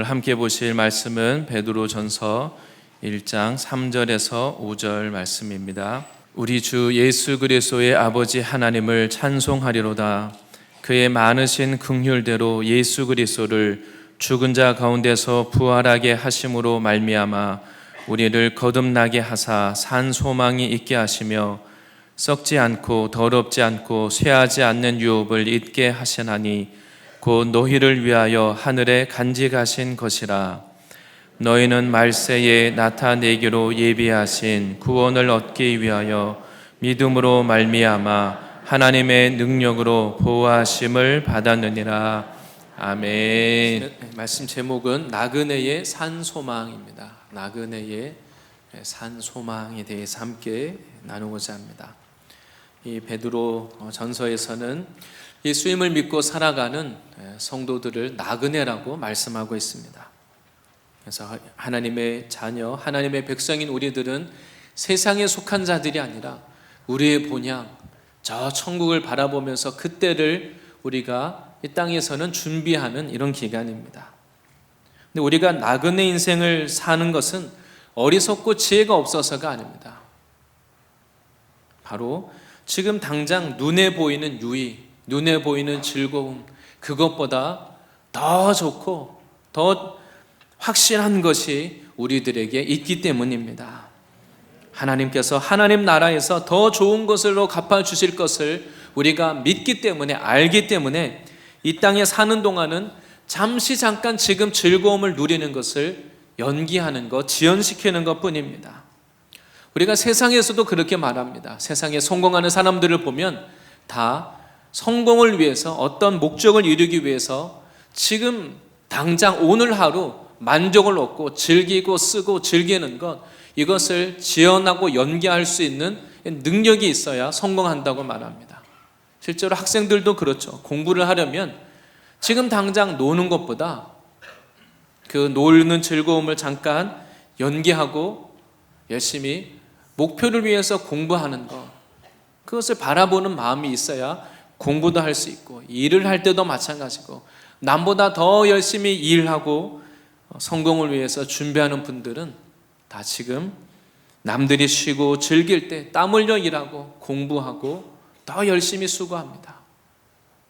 오늘 함께 보실 말씀은 베드로전서 1장 3절에서 5절 말씀입니다. 우리 주 예수 그리스도의 아버지 하나님을 찬송하리로다. 그의 많으신 긍휼대로 예수 그리스도를 죽은 자 가운데서 부활하게 하심으로 말미암아 우리를 거듭나게 하사 산 소망이 있게 하시며 썩지 않고 더럽지 않고 쇠하지 않는 유업을 잊게 하시나니 곧 너희를 위하여 하늘에 간직하신 것이라. 너희는 말세에 나타내기로 예비하신 구원을 얻기 위하여 믿음으로 말미암아 하나님의 능력으로 보호하심을 받았느니라. 아멘. 말씀 제목은 나그네의 산소망입니다. 나그네의 산소망에 대해서 함께 나누고자 합니다. 이 베드로 전서에서는 예수님을 믿고 살아가는 성도들을 나그네라고 말씀하고 있습니다. 그래서 하나님의 자녀, 하나님의 백성인 우리들은 세상에 속한 자들이 아니라 우리의 본향, 저 천국을 바라보면서 그때를 우리가 이 땅에서는 준비하는 이런 기간입니다. 근데 우리가 나그네 인생을 사는 것은 어리석고 지혜가 없어서가 아닙니다. 바로 지금 당장 눈에 보이는 유익, 눈에 보이는 즐거움, 그것보다 더 좋고 더 확실한 것이 우리들에게 있기 때문입니다. 하나님께서 하나님 나라에서 더 좋은 것으로 갚아주실 것을 우리가 믿기 때문에, 알기 때문에 이 땅에 사는 동안은 잠시 잠깐 지금 즐거움을 누리는 것을 연기하는 것, 지연시키는 것 뿐입니다. 우리가 세상에서도 그렇게 말합니다. 세상에 성공하는 사람들을 보면 다 성공을 위해서, 어떤 목적을 이루기 위해서 지금 당장 오늘 하루 만족을 얻고 즐기고 쓰고 즐기는 것, 이것을 지연하고 연기할 수 있는 능력이 있어야 성공한다고 말합니다. 실제로 학생들도 그렇죠. 공부를 하려면 지금 당장 노는 것보다 그 노는 즐거움을 잠깐 연기하고 열심히 목표를 위해서 공부하는 것, 그것을 바라보는 마음이 있어야 공부도 할 수 있고, 일을 할 때도 마찬가지고, 남보다 더 열심히 일하고 성공을 위해서 준비하는 분들은 다 지금 남들이 쉬고 즐길 때 땀 흘려 일하고 공부하고 더 열심히 수고합니다.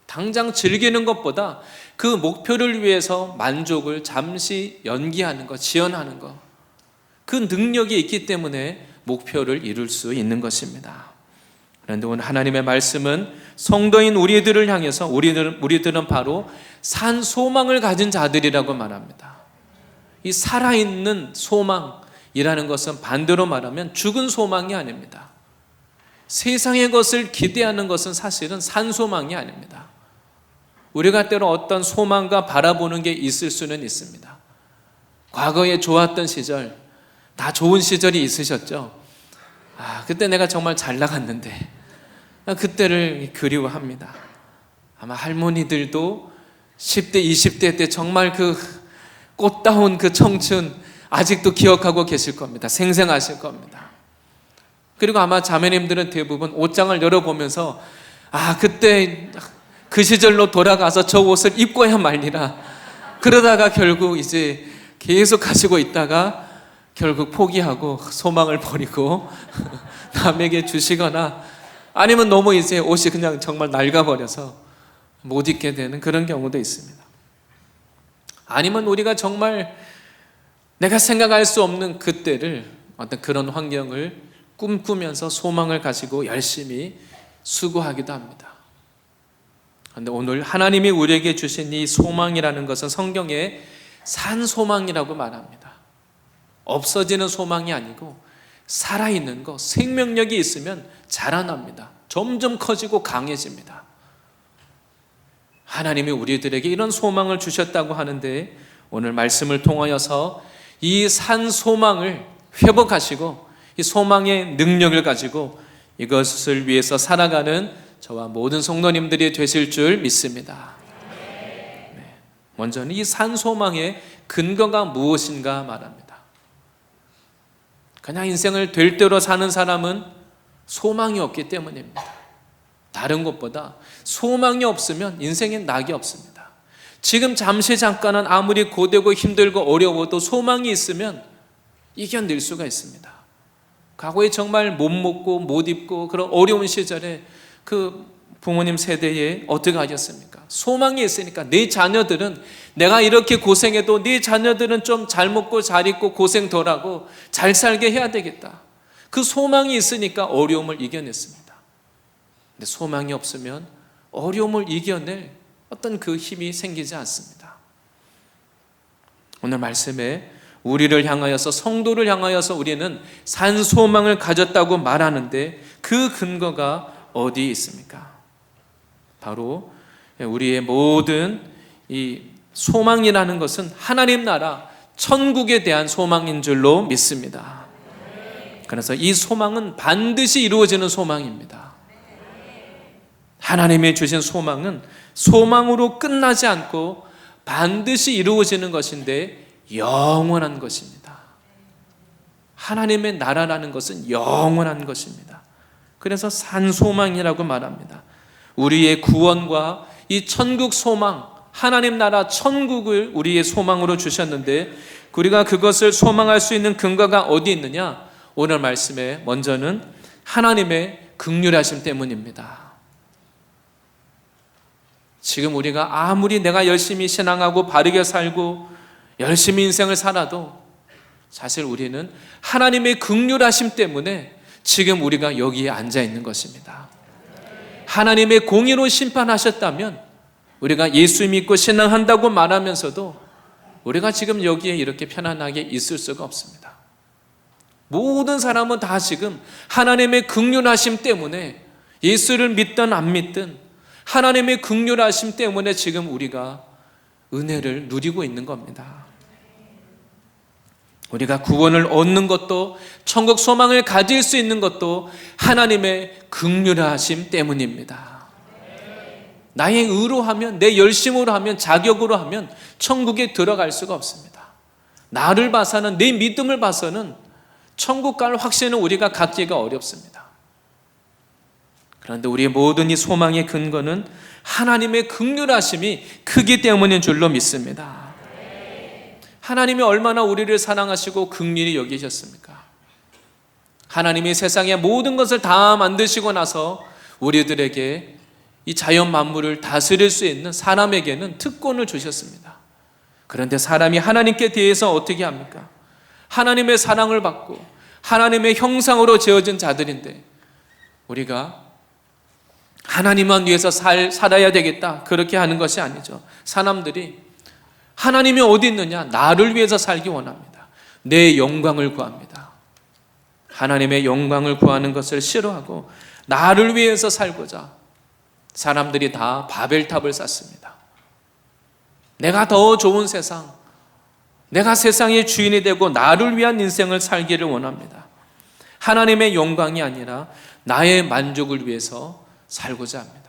당장 즐기는 것보다 그 목표를 위해서 만족을 잠시 연기하는 것, 지연하는 것, 그 능력이 있기 때문에 목표를 이룰 수 있는 것입니다. 그런데 오늘 하나님의 말씀은 성도인 우리들을 향해서 우리들은 바로 산 소망을 가진 자들이라고 말합니다. 이 살아있는 소망이라는 것은 반대로 말하면 죽은 소망이 아닙니다. 세상의 것을 기대하는 것은 사실은 산 소망이 아닙니다. 우리가 때로 어떤 소망과 바라보는 게 있을 수는 있습니다. 과거에 좋았던 시절, 다 좋은 시절이 있으셨죠? 그때 내가 정말 잘 나갔는데, 그때를 그리워합니다. 아마 할머니들도 10대, 20대 때 정말 그 꽃다운 그 청춘 아직도 기억하고 계실 겁니다. 생생하실 겁니다. 그리고 아마 자매님들은 대부분 옷장을 열어보면서 그때 그 시절로 돌아가서 저 옷을 입고야 말리라, 그러다가 결국 이제 계속 가지고 있다가 결국 포기하고 소망을 버리고 남에게 주시거나, 아니면 너무 이제 옷이 그냥 정말 낡아버려서 못 입게 되는 그런 경우도 있습니다. 아니면 우리가 정말 내가 생각할 수 없는 그때를, 어떤 그런 환경을 꿈꾸면서 소망을 가지고 열심히 수고하기도 합니다. 그런데 오늘 하나님이 우리에게 주신 이 소망이라는 것은 성경에 산 소망이라고 말합니다. 없어지는 소망이 아니고 살아있는 것, 생명력이 있으면 자라납니다. 점점 커지고 강해집니다. 하나님이 우리들에게 이런 소망을 주셨다고 하는데, 오늘 말씀을 통하여서 이 산 소망을 회복하시고 이 소망의 능력을 가지고 이것을 위해서 살아가는 저와 모든 성도님들이 되실 줄 믿습니다. 먼저는 이 산 소망의 근거가 무엇인가 말합니다. 그냥 인생을 될 대로 사는 사람은 소망이 없기 때문입니다. 다른 것보다 소망이 없으면 인생엔 낙이 없습니다. 지금 잠시 잠깐은 아무리 고되고 힘들고 어려워도 소망이 있으면 이겨낼 수가 있습니다. 과거에 정말 못 먹고 못 입고 그런 어려운 시절에 그 부모님 세대에 어떻게 하셨습니까? 소망이 있으니까 내 자녀들은 내가 이렇게 고생해도 네 자녀들은 좀 잘 먹고 잘 입고 고생 덜하고 잘 살게 해야 되겠다. 그 소망이 있으니까 어려움을 이겨냈습니다. 근데 소망이 없으면 어려움을 이겨낼 어떤 그 힘이 생기지 않습니다. 오늘 말씀에 우리를 향하여서, 성도를 향하여서 우리는 산 소망을 가졌다고 말하는데 그 근거가 어디에 있습니까? 바로 우리의 모든 이 소망이라는 것은 하나님 나라, 천국에 대한 소망인 줄로 믿습니다. 그래서 이 소망은 반드시 이루어지는 소망입니다. 하나님이 주신 소망은 소망으로 끝나지 않고 반드시 이루어지는 것인데 영원한 것입니다. 하나님의 나라라는 것은 영원한 것입니다. 그래서 산소망이라고 말합니다. 우리의 구원과 이 천국 소망, 하나님 나라 천국을 우리의 소망으로 주셨는데 우리가 그것을 소망할 수 있는 근거가 어디 있느냐? 오늘 말씀에 먼저는 하나님의 긍휼하심 때문입니다. 지금 우리가 아무리 내가 열심히 신앙하고 바르게 살고 열심히 인생을 살아도 사실 우리는 하나님의 긍휼하심 때문에 지금 우리가 여기에 앉아 있는 것입니다. 하나님의 공의로 심판하셨다면 우리가 예수 믿고 신앙한다고 말하면서도 우리가 지금 여기에 이렇게 편안하게 있을 수가 없습니다. 모든 사람은 다 지금 하나님의 긍휼하심 때문에 예수를 믿든 안 믿든 하나님의 긍휼하심 때문에 지금 우리가 은혜를 누리고 있는 겁니다. 우리가 구원을 얻는 것도 천국 소망을 가질 수 있는 것도 하나님의 긍휼하심 때문입니다. 나의 의로 하면, 내 열심으로 하면, 자격으로 하면 천국에 들어갈 수가 없습니다. 나를 봐서는, 내 믿음을 봐서는 천국 갈 확신은 우리가 갖기가 어렵습니다. 그런데 우리의 모든 이 소망의 근거는 하나님의 긍휼하심이 크기 때문인 줄로 믿습니다. 하나님이 얼마나 우리를 사랑하시고 긍휼히 여기셨습니까? 하나님이 세상의 모든 것을 다 만드시고 나서 우리들에게 이 자연 만물을 다스릴 수 있는 사람에게는 특권을 주셨습니다. 그런데 사람이 하나님께 대해서 어떻게 합니까? 하나님의 사랑을 받고 하나님의 형상으로 지어진 자들인데 우리가 하나님만 위해서 살아야 되겠다 그렇게 하는 것이 아니죠. 사람들이 하나님이 어디 있느냐? 나를 위해서 살기 원합니다. 내 영광을 구합니다. 하나님의 영광을 구하는 것을 싫어하고 나를 위해서 살고자 사람들이 다 바벨탑을 쌓습니다. 내가 더 좋은 세상, 내가 세상의 주인이 되고 나를 위한 인생을 살기를 원합니다. 하나님의 영광이 아니라 나의 만족을 위해서 살고자 합니다.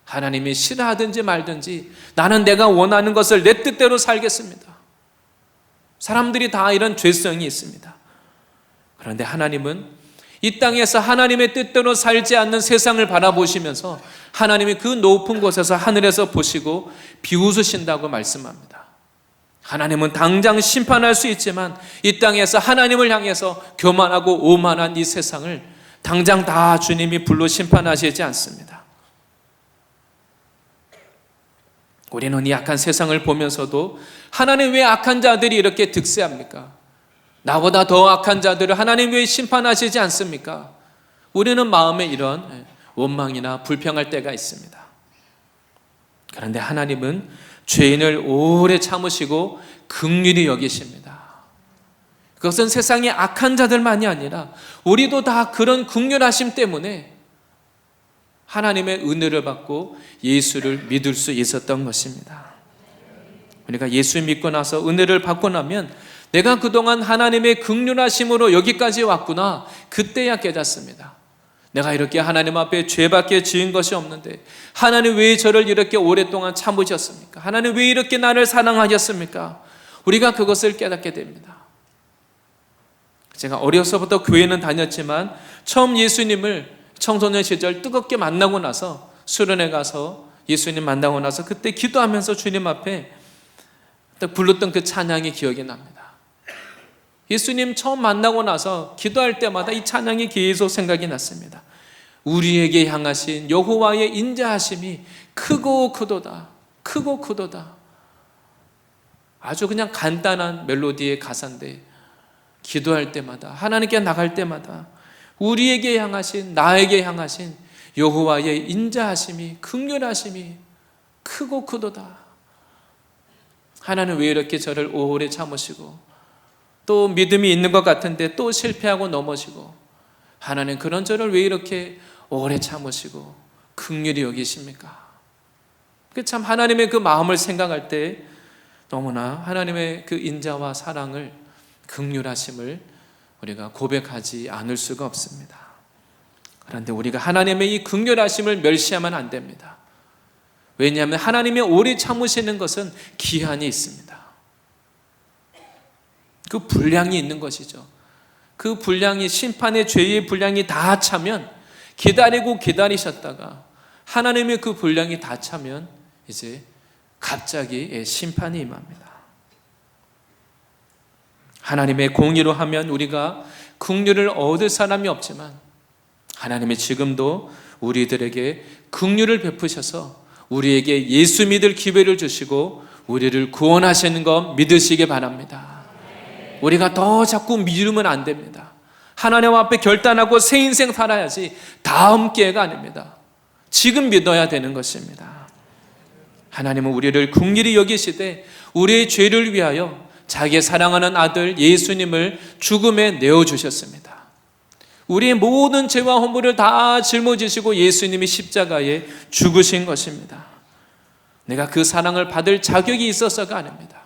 하나님이 싫어하든지 말든지 나는 내가 원하는 것을 내 뜻대로 살겠습니다. 사람들이 다 이런 죄성이 있습니다. 그런데 하나님은 이 땅에서 하나님의 뜻대로 살지 않는 세상을 바라보시면서 하나님이 그 높은 곳에서 하늘에서 보시고 비웃으신다고 말씀합니다. 하나님은 당장 심판할 수 있지만 이 땅에서 하나님을 향해서 교만하고 오만한 이 세상을 당장 다 주님이 불로 심판하시지 않습니다. 우리는 이 악한 세상을 보면서도 하나님 왜 악한 자들이 이렇게 득세합니까? 나보다 더 악한 자들을 하나님 왜 심판하시지 않습니까? 우리는 마음에 이런 원망이나 불평할 때가 있습니다. 그런데 하나님은 죄인을 오래 참으시고 긍휼히 여기십니다. 그것은 세상의 악한 자들만이 아니라 우리도 다 그런 긍휼하심 때문에 하나님의 은혜를 받고 예수를 믿을 수 있었던 것입니다. 우리가 예수 믿고 나서 은혜를 받고 나면 내가 그동안 하나님의 긍휼하심으로 여기까지 왔구나, 그때야 깨닫습니다. 내가 이렇게 하나님 앞에 죄밖에 지은 것이 없는데 하나님 왜 저를 이렇게 오랫동안 참으셨습니까? 하나님 왜 이렇게 나를 사랑하셨습니까? 우리가 그것을 깨닫게 됩니다. 제가 어려서부터 교회는 다녔지만 처음 예수님을 청소년 시절 뜨겁게 만나고 나서 수련회 가서 예수님 만나고 나서 그때 기도하면서 주님 앞에 딱 불렀던 그 찬양이 기억이 납니다. 예수님 처음 만나고 나서 기도할 때마다 이 찬양이 계속 생각이 났습니다. 우리에게 향하신 여호와의 인자하심이 크고 크도다. 크고 크도다. 아주 그냥 간단한 멜로디의 가사인데 기도할 때마다, 하나님께 나갈 때마다 우리에게 향하신, 나에게 향하신 여호와의 인자하심이, 긍휼하심이 크고 크도다. 하나님 왜 이렇게 저를 오래 참으시고 또 믿음이 있는 것 같은데 또 실패하고 넘어지고, 하나님 그런 저를 왜 이렇게 오래 참으시고 긍휼히 여기십니까? 참 하나님의 그 마음을 생각할 때 너무나 하나님의 그 인자와 사랑을, 긍휼하심을 우리가 고백하지 않을 수가 없습니다. 그런데 우리가 하나님의 이 긍휼하심을 멸시하면 안 됩니다. 왜냐하면 하나님의 오래 참으시는 것은 기한이 있습니다. 그 분량이 있는 것이죠. 그 분량이, 심판의 죄의 분량이 다 차면, 기다리고 기다리셨다가 하나님의 그 분량이 다 차면 이제 갑자기 심판이 임합니다. 하나님의 공의로 하면 우리가 긍휼을 얻을 사람이 없지만 하나님이 지금도 우리들에게 긍휼을 베푸셔서 우리에게 예수 믿을 기회를 주시고 우리를 구원하시는 것 믿으시기 바랍니다. 우리가 더 자꾸 미루면 안 됩니다. 하나님 앞에 결단하고 새 인생 살아야지 다음 기회가 아닙니다. 지금 믿어야 되는 것입니다. 하나님은 우리를 긍휼히 여기시되 우리의 죄를 위하여 자기의 사랑하는 아들 예수님을 죽음에 내어주셨습니다. 우리의 모든 죄와 허물을 다 짊어지시고 예수님이 십자가에 죽으신 것입니다. 내가 그 사랑을 받을 자격이 있어서가 아닙니다.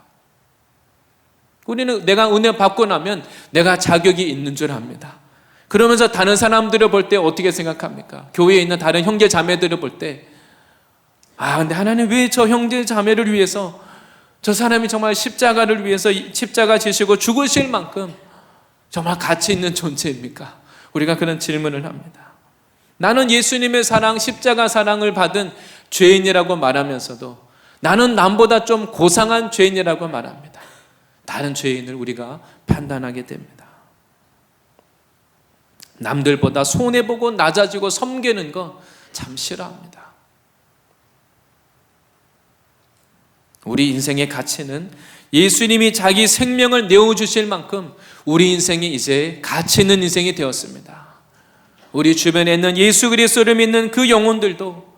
우리는 내가 은혜 받고 나면 내가 자격이 있는 줄 압니다. 그러면서 다른 사람들을 볼 때 어떻게 생각합니까? 교회에 있는 다른 형제 자매들을 볼 때, 근데 하나님 왜 저 형제 자매를 위해서, 저 사람이 정말 십자가를 위해서 십자가 지시고 죽으실 만큼 정말 가치 있는 존재입니까? 우리가 그런 질문을 합니다. 나는 예수님의 사랑, 십자가 사랑을 받은 죄인이라고 말하면서도 나는 남보다 좀 고상한 죄인이라고 말합니다. 다른 죄인을 우리가 판단하게 됩니다. 남들보다 손해보고 낮아지고 섬기는 거 참 싫어합니다. 우리 인생의 가치는 예수님이 자기 생명을 내어주실 만큼 우리 인생이 이제 가치 있는 인생이 되었습니다. 우리 주변에 있는 예수 그리스도를 믿는 그 영혼들도,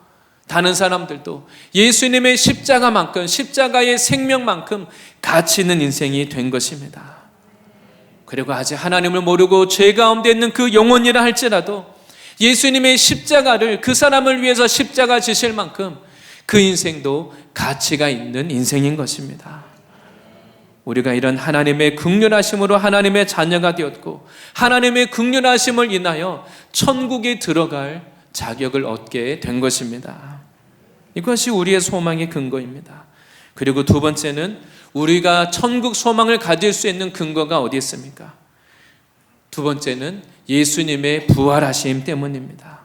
다른 사람들도 예수님의 십자가만큼, 십자가의 생명만큼 가치 있는 인생이 된 것입니다. 그리고 아직 하나님을 모르고 죄 가운데 있는 그 영혼이라 할지라도 예수님의 십자가를, 그 사람을 위해서 십자가 지실 만큼 그 인생도 가치가 있는 인생인 것입니다. 우리가 이런 하나님의 긍휼하심으로 하나님의 자녀가 되었고 하나님의 긍휼하심을 인하여 천국에 들어갈 자격을 얻게 된 것입니다. 이것이 우리의 소망의 근거입니다. 그리고 두 번째는 우리가 천국 소망을 가질 수 있는 근거가 어디 있습니까? 두 번째는 예수님의 부활하심 때문입니다.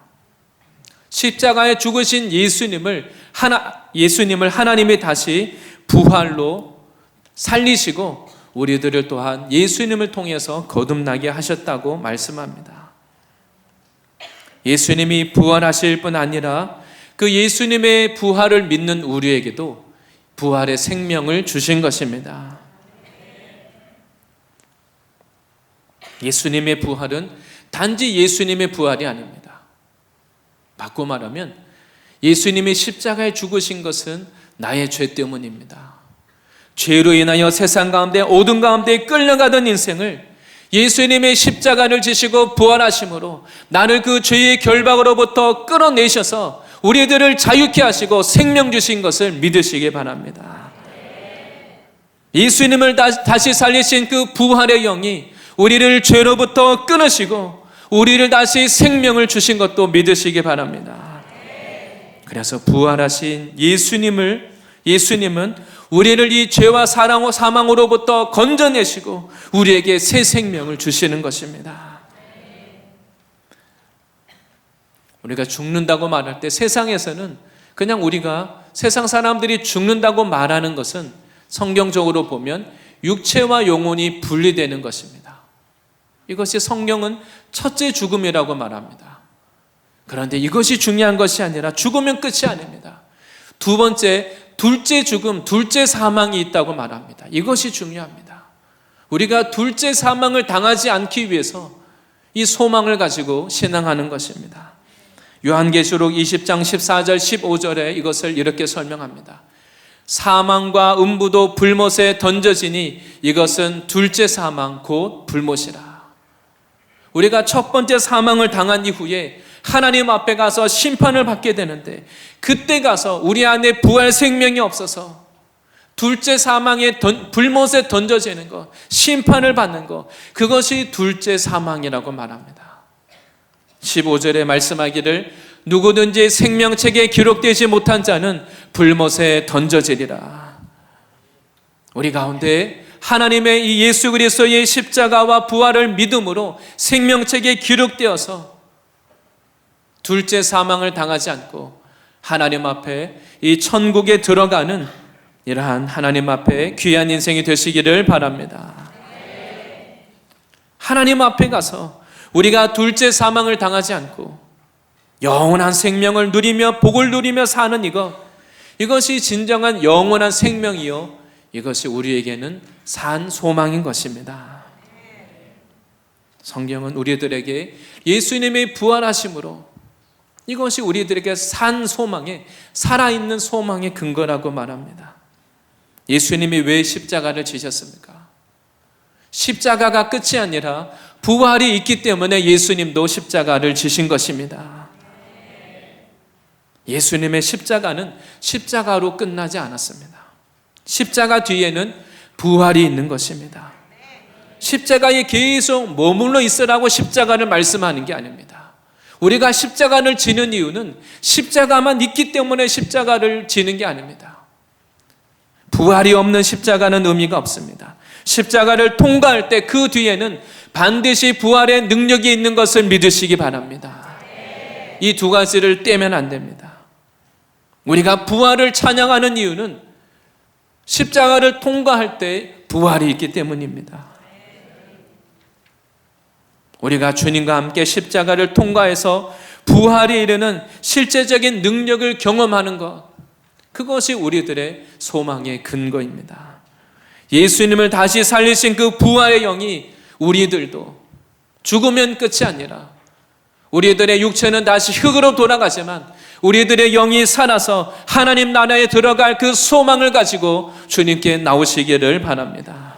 십자가에 죽으신 예수님을 하나님이 다시 부활로 살리시고 우리들을 또한 예수님을 통해서 거듭나게 하셨다고 말씀합니다. 예수님이 부활하실 뿐 아니라 그 예수님의 부활을 믿는 우리에게도 부활의 생명을 주신 것입니다. 예수님의 부활은 단지 예수님의 부활이 아닙니다. 바꿔 말하면 예수님이 십자가에 죽으신 것은 나의 죄 때문입니다. 죄로 인하여 세상 가운데 어둠 가운데 끌려가던 인생을 예수님의 십자가를 지시고 부활하심으로 나를 그 죄의 결박으로부터 끌어내셔서 우리들을 자유케 하시고 생명 주신 것을 믿으시기 바랍니다. 예수님을 다시 살리신 그 부활의 영이 우리를 죄로부터 끊으시고 우리를 다시 생명을 주신 것도 믿으시기 바랍니다. 그래서 부활하신 예수님은 우리를 이 죄와 사망으로부터 건져내시고 우리에게 새 생명을 주시는 것입니다. 우리가 죽는다고 말할 때 세상에서는 그냥 우리가 세상 사람들이 죽는다고 말하는 것은 성경적으로 보면 육체와 영혼이 분리되는 것입니다. 이것이 성경은 첫째 죽음이라고 말합니다. 그런데 이것이 중요한 것이 아니라 죽으면 끝이 아닙니다. 두 번째, 둘째 죽음, 둘째 사망이 있다고 말합니다. 이것이 중요합니다. 우리가 둘째 사망을 당하지 않기 위해서 이 소망을 가지고 신앙하는 것입니다. 요한계시록 20장 14절 15절에 이것을 이렇게 설명합니다. 사망과 음부도 불못에 던져지니 이것은 둘째 사망 곧 불못이라. 우리가 첫 번째 사망을 당한 이후에 하나님 앞에 가서 심판을 받게 되는데, 그때 가서 우리 안에 부활 생명이 없어서 둘째 사망의 불못에 던져지는 것, 심판을 받는 것, 그것이 둘째 사망이라고 말합니다. 15절에 말씀하기를 누구든지 생명책에 기록되지 못한 자는 불못에 던져지리라. 우리 가운데 하나님의 이 예수 그리스도의 십자가와 부활을 믿음으로 생명책에 기록되어서 둘째 사망을 당하지 않고 하나님 앞에 이 천국에 들어가는 이러한 하나님 앞에 귀한 인생이 되시기를 바랍니다. 하나님 앞에 가서 우리가 둘째 사망을 당하지 않고 영원한 생명을 누리며 복을 누리며 사는 이것이 진정한 영원한 생명이요, 이것이 우리에게는 산 소망인 것입니다. 성경은 우리들에게 예수님의 부활하심으로 이것이 우리들에게 산 소망의, 살아있는 소망의 근거라고 말합니다. 예수님이 왜 십자가를 지셨습니까? 십자가가 끝이 아니라 부활이 있기 때문에 예수님도 십자가를 지신 것입니다. 예수님의 십자가는 십자가로 끝나지 않았습니다. 십자가 뒤에는 부활이 있는 것입니다. 십자가에 계속 머물러 있으라고 십자가를 말씀하는 게 아닙니다. 우리가 십자가를 지는 이유는 십자가만 있기 때문에 십자가를 지는 게 아닙니다. 부활이 없는 십자가는 의미가 없습니다. 십자가를 통과할 때 그 뒤에는 반드시 부활의 능력이 있는 것을 믿으시기 바랍니다. 이 두 가지를 떼면 안 됩니다. 우리가 부활을 찬양하는 이유는 십자가를 통과할 때 부활이 있기 때문입니다. 우리가 주님과 함께 십자가를 통과해서 부활에 이르는 실제적인 능력을 경험하는 것, 그것이 우리들의 소망의 근거입니다. 예수님을 다시 살리신 그 부활의 영이 우리들도 죽으면 끝이 아니라 우리들의 육체는 다시 흙으로 돌아가지만 우리들의 영이 살아서 하나님 나라에 들어갈 그 소망을 가지고 주님께 나오시기를 바랍니다.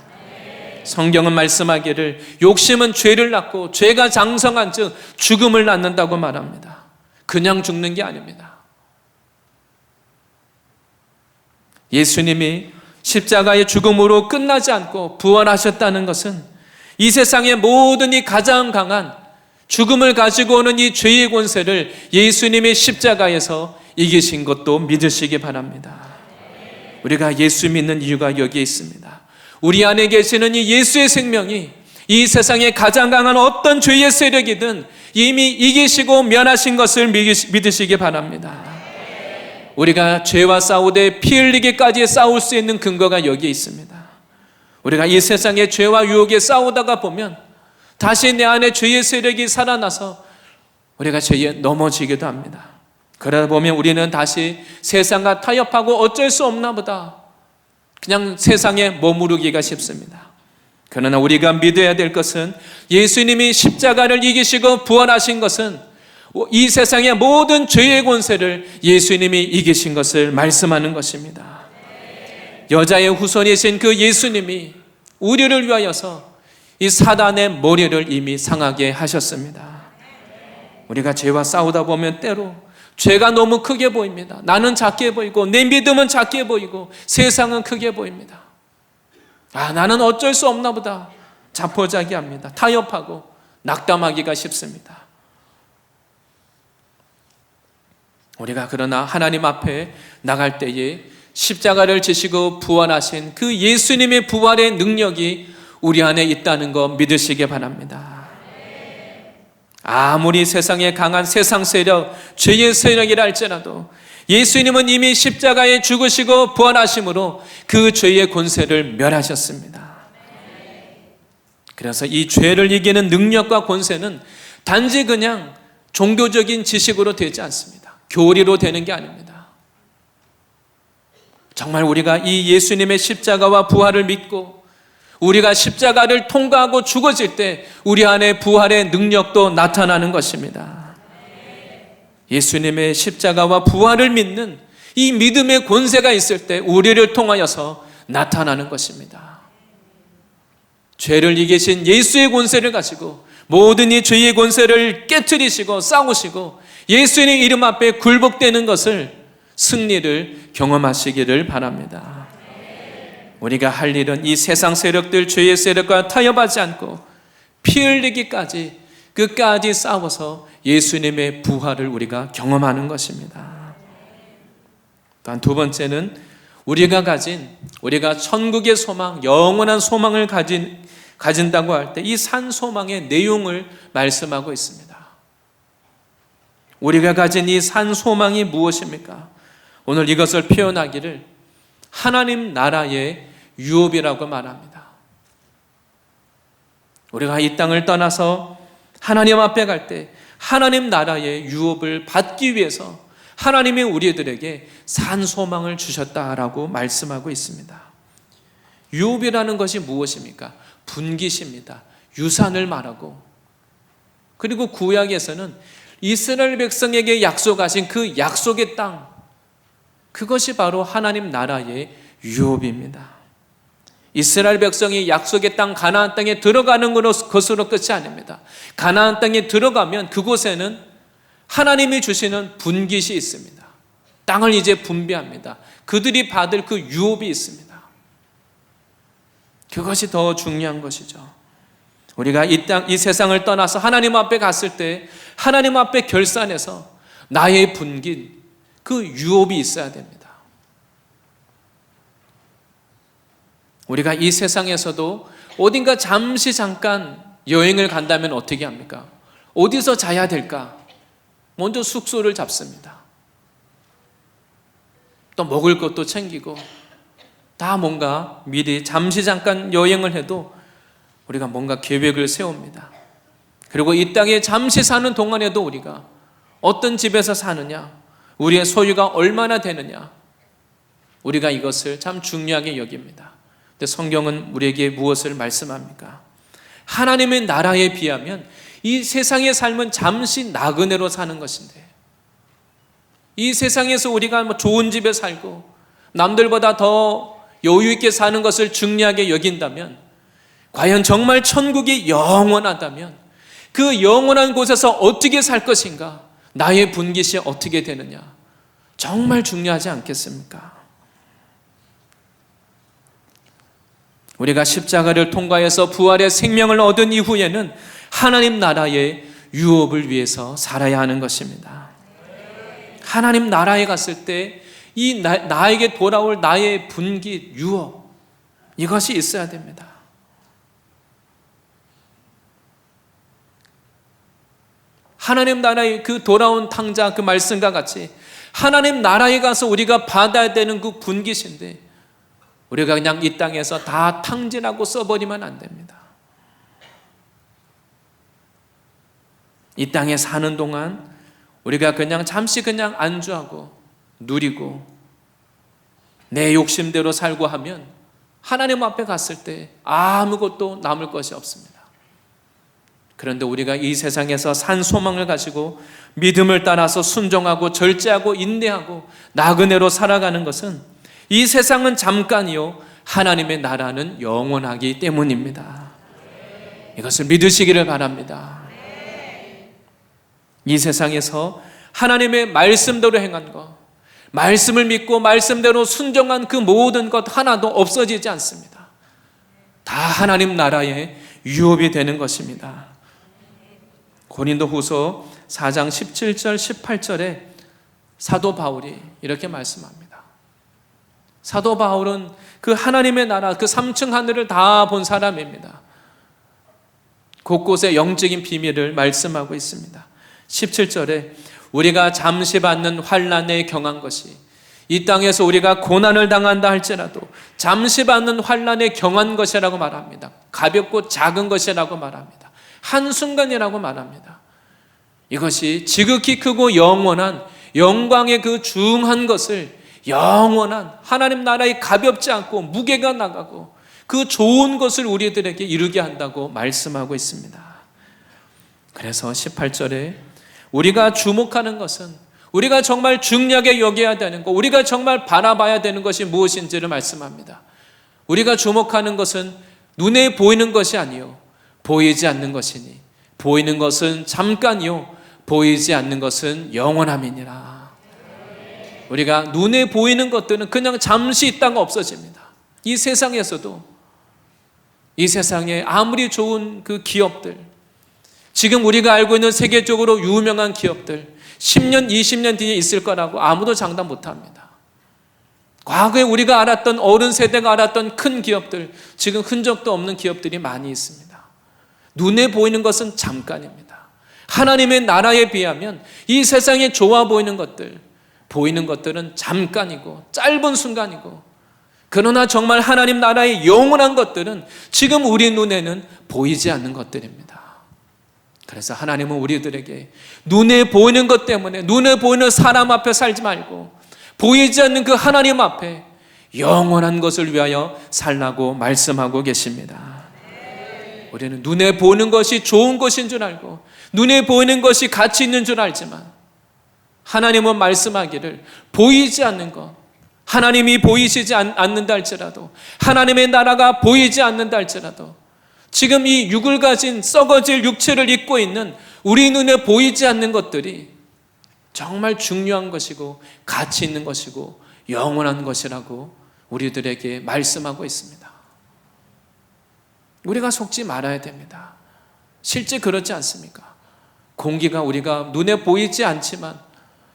성경은 말씀하기를 욕심은 죄를 낳고 죄가 장성한 즉 죽음을 낳는다고 말합니다. 그냥 죽는 게 아닙니다. 예수님이 십자가의 죽음으로 끝나지 않고 부활하셨다는 것은 이 세상의 모든 이 가장 강한 죽음을 가지고 오는 이 죄의 권세를 예수님의 십자가에서 이기신 것도 믿으시기 바랍니다. 우리가 예수 믿는 이유가 여기에 있습니다. 우리 안에 계시는 이 예수의 생명이 이 세상의 가장 강한 어떤 죄의 세력이든 이미 이기시고 면하신 것을 믿으시기 바랍니다. 우리가 죄와 싸우되 피 흘리기까지 싸울 수 있는 근거가 여기에 있습니다. 우리가 이 세상의 죄와 유혹에 싸우다가 보면 다시 내 안에 죄의 세력이 살아나서 우리가 죄에 넘어지기도 합니다. 그러다 보면 우리는 다시 세상과 타협하고 어쩔 수 없나 보다 그냥 세상에 머무르기가 쉽습니다. 그러나 우리가 믿어야 될 것은 예수님이 십자가를 이기시고 부활하신 것은 이 세상의 모든 죄의 권세를 예수님이 이기신 것을 말씀하는 것입니다. 여자의 후손이신 그 예수님이 우리를 위하여서 이 사단의 머리를 이미 상하게 하셨습니다. 우리가 죄와 싸우다 보면 때로 죄가 너무 크게 보입니다. 나는 작게 보이고 내 믿음은 작게 보이고 세상은 크게 보입니다. 나는 어쩔 수 없나 보다 자포자기합니다. 타협하고 낙담하기가 쉽습니다. 우리가 그러나 하나님 앞에 나갈 때에 십자가를 지시고 부활하신 그 예수님의 부활의 능력이 우리 안에 있다는 거 믿으시기 바랍니다. 아무리 세상에 강한 세상 세력, 죄의 세력이라 할지라도 예수님은 이미 십자가에 죽으시고 부활하심으로 그 죄의 권세를 멸하셨습니다. 그래서 이 죄를 이기는 능력과 권세는 단지 그냥 종교적인 지식으로 되지 않습니다. 교리로 되는 게 아닙니다. 정말 우리가 이 예수님의 십자가와 부활을 믿고 우리가 십자가를 통과하고 죽어질 때 우리 안에 부활의 능력도 나타나는 것입니다. 예수님의 십자가와 부활을 믿는 이 믿음의 권세가 있을 때 우리를 통하여서 나타나는 것입니다. 죄를 이기신 예수의 권세를 가지고 모든 이 죄의 권세를 깨트리시고 싸우시고 예수의 이름 앞에 굴복되는 것을 승리를 경험하시기를 바랍니다. 우리가 할 일은 이 세상 세력들 죄의 세력과 타협하지 않고 피 흘리기까지 끝까지 싸워서 예수님의 부활을 우리가 경험하는 것입니다. 또한 두 번째는 우리가 천국의 소망, 영원한 소망을 가진다고 할 때 이 산 소망의 내용을 말씀하고 있습니다. 우리가 가진 이 산 소망이 무엇입니까? 오늘 이것을 표현하기를 하나님 나라의 유업이라고 말합니다. 우리가 이 땅을 떠나서 하나님 앞에 갈 때 하나님 나라의 유업을 받기 위해서 하나님이 우리들에게 산 소망을 주셨다라고 말씀하고 있습니다. 유업이라는 것이 무엇입니까? 분깃입니다. 유산을 말하고, 그리고 구약에서는 이스라엘 백성에게 약속하신 그 약속의 땅, 그것이 바로 하나님 나라의 유업입니다. 이스라엘 백성이 약속의 땅 가나안 땅에 들어가는 것으로 끝이 아닙니다. 가나안 땅에 들어가면 그곳에는 하나님이 주시는 분깃이 있습니다. 땅을 이제 분배합니다. 그들이 받을 그 유업이 있습니다. 그것이 더 중요한 것이죠. 우리가 이 세상을 떠나서 하나님 앞에 갔을 때 하나님 앞에 결산해서 나의 분깃, 그 유업이 있어야 됩니다. 우리가 이 세상에서도 어딘가 잠시 잠깐 여행을 간다면 어떻게 합니까? 어디서 자야 될까? 먼저 숙소를 잡습니다. 또 먹을 것도 챙기고, 다 뭔가 미리 잠시 잠깐 여행을 해도 우리가 뭔가 계획을 세웁니다. 그리고 이 땅에 잠시 사는 동안에도 우리가 어떤 집에서 사느냐, 우리의 소유가 얼마나 되느냐, 우리가 이것을 참 중요하게 여깁니다. 근데 성경은 우리에게 무엇을 말씀합니까? 하나님의 나라에 비하면 이 세상의 삶은 잠시 나그네로 사는 것인데, 이 세상에서 우리가 좋은 집에 살고 남들보다 더 여유 있게 사는 것을 중요하게 여긴다면, 과연 정말 천국이 영원하다면 그 영원한 곳에서 어떻게 살 것인가, 나의 분깃이 어떻게 되느냐, 정말 중요하지 않겠습니까? 우리가 십자가를 통과해서 부활의 생명을 얻은 이후에는 하나님 나라의 유업을 위해서 살아야 하는 것입니다. 하나님 나라에 갔을 때 이 나에게 돌아올 나의 분깃, 유업, 이것이 있어야 됩니다. 하나님 나라의 그 돌아온 탕자, 그 말씀과 같이 하나님 나라에 가서 우리가 받아야 되는 그 분깃인데, 우리가 그냥 이 땅에서 다 탕진하고 써버리면 안 됩니다. 이 땅에 사는 동안 우리가 그냥 잠시 그냥 안주하고 누리고 내 욕심대로 살고 하면 하나님 앞에 갔을 때 아무것도 남을 것이 없습니다. 그런데 우리가 이 세상에서 산 소망을 가지고 믿음을 따라서 순종하고 절제하고 인내하고 나그네로 살아가는 것은 이 세상은 잠깐이요, 하나님의 나라는 영원하기 때문입니다. 이것을 믿으시기를 바랍니다. 이 세상에서 하나님의 말씀대로 행한 것, 말씀을 믿고 말씀대로 순종한 그 모든 것 하나도 없어지지 않습니다. 다 하나님 나라의 유업이 되는 것입니다. 고린도후서 4장 17절 18절에 사도 바울이 이렇게 말씀합니다. 사도 바울은 그 하나님의 나라, 그 3층 하늘을 다 본 사람입니다. 곳곳에 영적인 비밀을 말씀하고 있습니다. 17절에 우리가 잠시 받는 환난에 경한 것이, 이 땅에서 우리가 고난을 당한다 할지라도 잠시 받는 환난에 경한 것이라고 말합니다. 가볍고 작은 것이라고 말합니다. 한순간이라고 말합니다. 이것이 지극히 크고 영원한 영광의 그 중한 것을, 영원한 하나님 나라에 가볍지 않고 무게가 나가고 그 좋은 것을 우리들에게 이루게 한다고 말씀하고 있습니다. 그래서 18절에 우리가 주목하는 것은, 우리가 정말 중요하게 여겨야 되는 것, 우리가 정말 바라봐야 되는 것이 무엇인지를 말씀합니다. 우리가 주목하는 것은 눈에 보이는 것이 아니요 보이지 않는 것이니, 보이는 것은 잠깐이요 보이지 않는 것은 영원함이니라. 우리가 눈에 보이는 것들은 그냥 잠시 있다가 없어집니다. 이 세상에서도, 이 세상에 아무리 좋은 그 기업들, 지금 우리가 알고 있는 세계적으로 유명한 기업들 10년, 20년 뒤에 있을 거라고 아무도 장담 못합니다. 과거에 우리가 알았던, 어른 세대가 알았던 큰 기업들, 지금 흔적도 없는 기업들이 많이 있습니다. 눈에 보이는 것은 잠깐입니다. 하나님의 나라에 비하면 이 세상에 좋아 보이는 것들, 보이는 것들은 잠깐이고 짧은 순간이고, 그러나 정말 하나님 나라의 영원한 것들은 지금 우리 눈에는 보이지 않는 것들입니다. 그래서 하나님은 우리들에게 눈에 보이는 것 때문에, 눈에 보이는 사람 앞에 살지 말고 보이지 않는 그 하나님 앞에 영원한 것을 위하여 살라고 말씀하고 계십니다. 우리는 눈에 보이는 것이 좋은 것인 줄 알고, 눈에 보이는 것이 가치 있는 줄 알지만, 하나님은 말씀하기를 보이지 않는 것, 하나님이 보이시지 않는다 할지라도, 하나님의 나라가 보이지 않는다 할지라도, 지금 이 육을 가진 썩어질 육체를 입고 있는 우리 눈에 보이지 않는 것들이 정말 중요한 것이고 가치 있는 것이고 영원한 것이라고 우리들에게 말씀하고 있습니다. 우리가 속지 말아야 됩니다. 실제 그렇지 않습니까? 공기가 우리가 눈에 보이지 않지만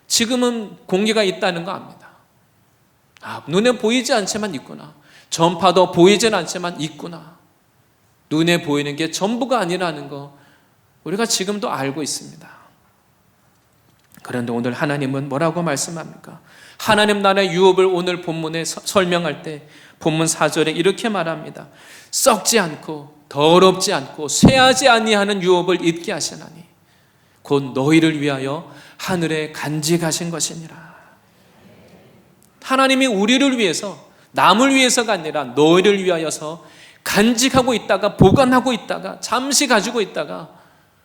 지금은 공기가 있다는 거 압니다. 눈에 보이지 않지만 있구나. 전파도 보이진 않지만 있구나. 눈에 보이는 게 전부가 아니라는 거 우리가 지금도 알고 있습니다. 그런데 오늘 하나님은 뭐라고 말씀합니까? 하나님 나라의 유업을 오늘 본문에 설명할 때 본문 4절에 이렇게 말합니다. 썩지 않고 더럽지 않고 쇠하지 아니하는 유업을 잊게 하시나니 곧 너희를 위하여 하늘에 간직하신 것이니라. 하나님이 우리를 위해서, 남을 위해서가 아니라 너희를 위하여서 간직하고 있다가, 보관하고 있다가, 잠시 가지고 있다가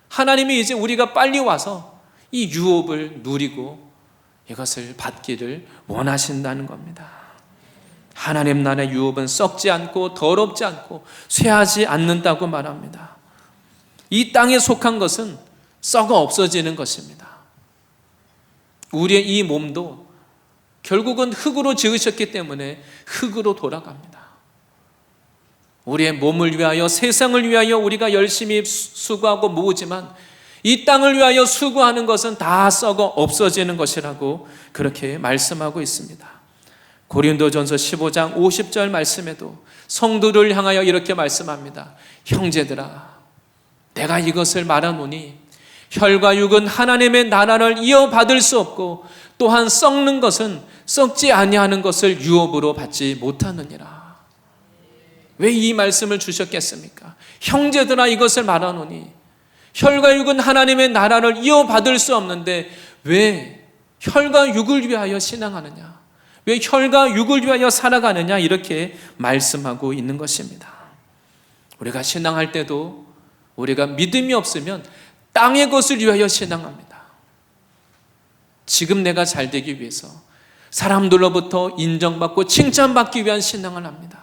하나님이 이제 우리가 빨리 와서 이 유업을 누리고 이것을 받기를 원하신다는 겁니다. 하나님 나라의 유업은 썩지 않고 더럽지 않고 쇠하지 않는다고 말합니다. 이 땅에 속한 것은 썩어 없어지는 것입니다. 우리의 이 몸도 결국은 흙으로 지으셨기 때문에 흙으로 돌아갑니다. 우리의 몸을 위하여, 세상을 위하여 우리가 열심히 수고하고 모으지만 이 땅을 위하여 수고하는 것은 다 썩어 없어지는 것이라고 그렇게 말씀하고 있습니다. 고린도전서 15장 50절 말씀에도 성도를 향하여 이렇게 말씀합니다. 형제들아, 내가 이것을 말하노니 혈과 육은 하나님의 나라를 이어받을 수 없고 또한 썩는 것은 썩지 아니하는 것을 유업으로 받지 못하느니라. 왜 이 말씀을 주셨겠습니까? 형제들아, 이것을 말하노니 혈과 육은 하나님의 나라를 이어받을 수 없는데 왜 혈과 육을 위하여 신앙하느냐? 왜 혈과 육을 위하여 살아가느냐? 이렇게 말씀하고 있는 것입니다. 우리가 신앙할 때도 우리가 믿음이 없으면 땅의 것을 위하여 신앙합니다. 지금 내가 잘 되기 위해서, 사람들로부터 인정받고 칭찬받기 위한 신앙을 합니다.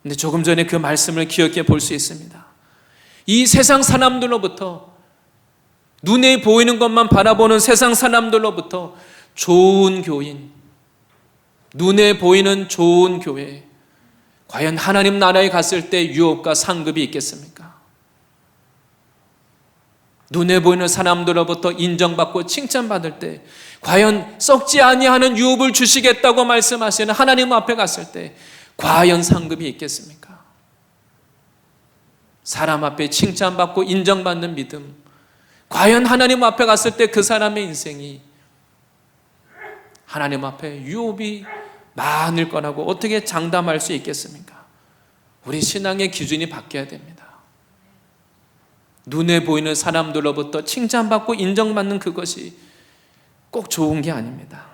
근데 조금 전에 그 말씀을 기억해 볼 수 있습니다. 이 세상 사람들로부터, 눈에 보이는 것만 바라보는 세상 사람들로부터 좋은 교인, 눈에 보이는 좋은 교회, 과연 하나님 나라에 갔을 때 유업과 상급이 있겠습니까? 눈에 보이는 사람들로부터 인정받고 칭찬받을 때 과연 썩지 아니하는 유업을 주시겠다고 말씀하시는 하나님 앞에 갔을 때 과연 상급이 있겠습니까? 사람 앞에 칭찬받고 인정받는 믿음, 과연 하나님 앞에 갔을 때 그 사람의 인생이 하나님 앞에 유업이 많을 거라고 어떻게 장담할 수 있겠습니까? 우리 신앙의 기준이 바뀌어야 됩니다. 눈에 보이는 사람들로부터 칭찬받고 인정받는 그것이 꼭 좋은 게 아닙니다.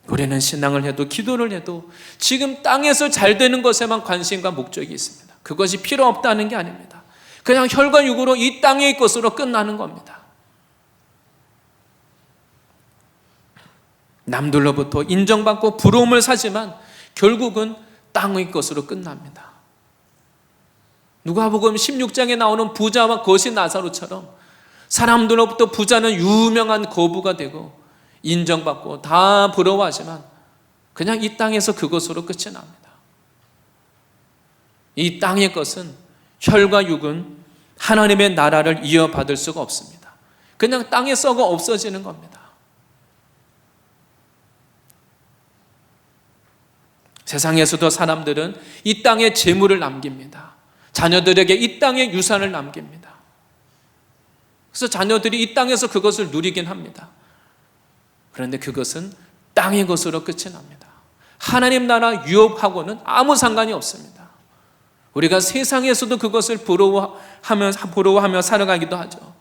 우리는 신앙을 해도 기도를 해도 지금 땅에서 잘 되는 것에만 관심과 목적이 있습니다. 그것이 필요 없다는 게 아닙니다. 그냥 혈과 육으로 이 땅의 것으로 끝나는 겁니다. 남들로부터 인정받고 부러움을 사지만 결국은 땅의 것으로 끝납니다. 누가복음 16장에 나오는 부자와 거신 나사로처럼 사람들로부터 부자는 유명한 거부가 되고 인정받고 다 부러워하지만 그냥 이 땅에서 그것으로 끝이 납니다. 이 땅의 것은 혈과 육은 하나님의 나라를 이어받을 수가 없습니다. 그냥 땅에 썩어 없어지는 겁니다. 세상에서도 사람들은 이 땅에 재물을 남깁니다. 자녀들에게 이 땅의 유산을 남깁니다. 그래서 자녀들이 이 땅에서 그것을 누리긴 합니다. 그런데 그것은 땅의 것으로 끝이 납니다. 하나님 나라 유업하고는 아무 상관이 없습니다. 우리가 세상에서도 그것을 부러워하며 살아가기도 하죠.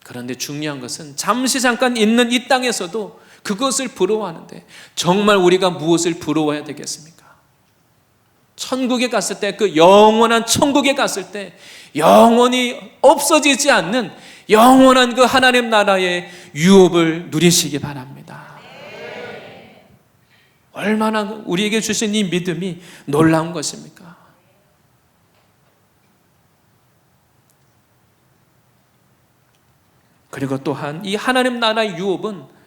그런데 중요한 것은 잠시 잠깐 있는 이 땅에서도 그것을 부러워하는데 정말 우리가 무엇을 부러워해야 되겠습니까? 천국에 갔을 때, 그 영원한 천국에 갔을 때 영원히 없어지지 않는 영원한 그 하나님 나라의 유업을 누리시기 바랍니다. 얼마나 우리에게 주신 이 믿음이 놀라운 것입니까? 그리고 또한 이 하나님 나라의 유업은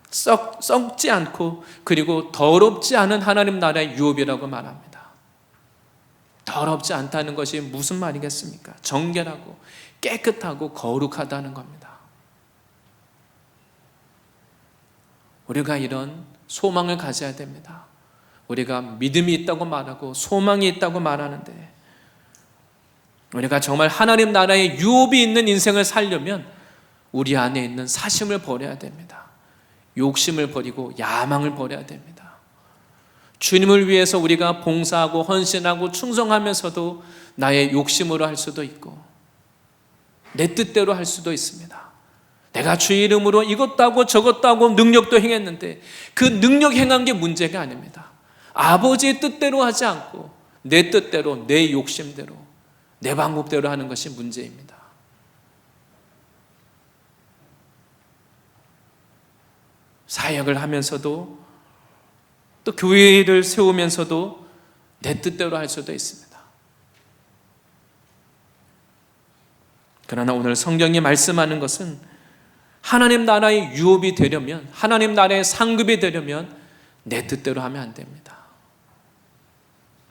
썩지 않고 그리고 더럽지 않은 하나님 나라의 유업이라고 말합니다. 더럽지 않다는 것이 무슨 말이겠습니까? 정결하고 깨끗하고 거룩하다는 겁니다. 우리가 이런 소망을 가져야 됩니다. 우리가 믿음이 있다고 말하고 소망이 있다고 말하는데 우리가 정말 하나님 나라의 유업이 있는 인생을 살려면 우리 안에 있는 사심을 버려야 됩니다. 욕심을 버리고 야망을 버려야 됩니다. 주님을 위해서 우리가 봉사하고 헌신하고 충성하면서도 나의 욕심으로 할 수도 있고 내 뜻대로 할 수도 있습니다. 내가 주의 이름으로 이것도 하고 저것도 하고 능력도 행했는데 그 능력 행한 게 문제가 아닙니다. 아버지의 뜻대로 하지 않고 내 뜻대로 내 욕심대로 내 방법대로 하는 것이 문제입니다. 사역을 하면서도 또 교회를 세우면서도 내 뜻대로 할 수도 있습니다. 그러나 오늘 성경이 말씀하는 것은 하나님 나라의 유업이 되려면, 하나님 나라의 상급이 되려면 내 뜻대로 하면 안 됩니다.